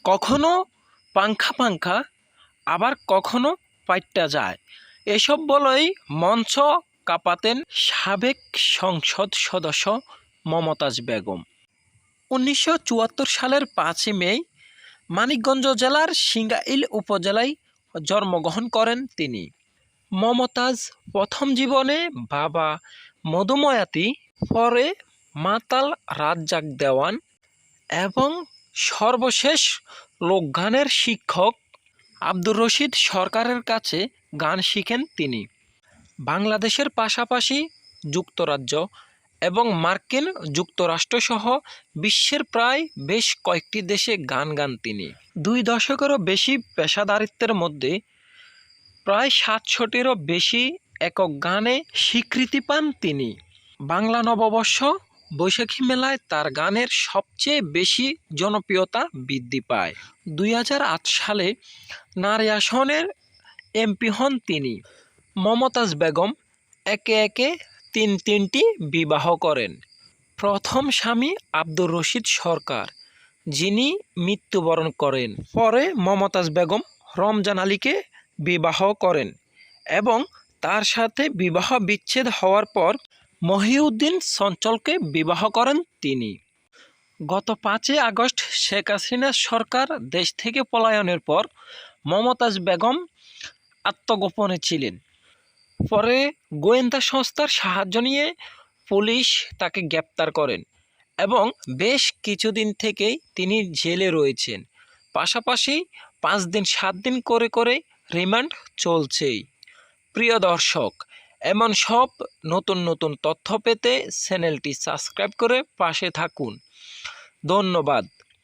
কখনো পাংখা পাংখা আবার কখনো পাইট্টা যায়, এসব বলেই মঞ্চ কাঁপাতেন সাবেক সংসদ সদস্য মমতাজ বেগম। 1974 সালের 5ই মে মানিকগঞ্জ জেলার সিঙ্গাইল উপজেলায় জন্মগ্রহণ করেন তিনি। মমতাজ প্রথম জীবনে বাবা মধুময়াতি, পরে মাতাল রাজ্জাক দেওয়ান এবং সর্বশেষ লোকগানের শিক্ষক আব্দুর রশিদ সরকারের কাছে গান শিখেন তিনি। বাংলাদেশের পাশাপাশি যুক্তরাজ্য এবং মার্কিন যুক্তরাষ্ট্রসহ বিশ্বের প্রায় বেশ কয়েকটি দেশে গান গান তিনি। 2 দশকেরও বেশি পেশাদারিত্বের মধ্যে প্রায় 700টিরও বেশি একক গানে স্বীকৃতি পান তিনি। বাংলা নববর্ষ বৈশাখী মেলায় তার গানের সবচেয়ে বেশি জনপ্রিয়তা বৃদ্ধি পায়। 2008 সালে নারী আসনের এমপি হন তিনি। মমতাজ বেগম একে একে তিনটি বিবাহ করেন। প্রথম স্বামী আব্দুর রশিদ সরকার, যিনি মৃত্যুবরণ করেন। পরে মমতাজ বেগম রমজান আলীকে বিবাহ করেন এবং তার সাথে বিবাহ বিচ্ছেদ হওয়ার পর মহিউদ্দিন চঞ্চলকে বিবাহ করেন তিনি। গত 5ই আগস্ট শেখ হাসিনা সরকার দেশ থেকে পলায়নের পর মমতাজ বেগম আত্মগোপনে ছিলেন। পরে গোয়েন্দা সংস্থার সাহায্য নিয়ে পুলিশ তাকে গ্রেপ্তার করেন এবং বেশ কিছুদিন থেকেই তিনি জেলে রয়েছেন। পাশাপাশি 5 দিন 7 দিন করে রিমান্ড চলছেই। প্রিয় দর্শক, এমন সব নতুন তথ্য পেতে চ্যানেলটি সাবস্ক্রাইব করে পাশে থাকুন। ধন্যবাদ।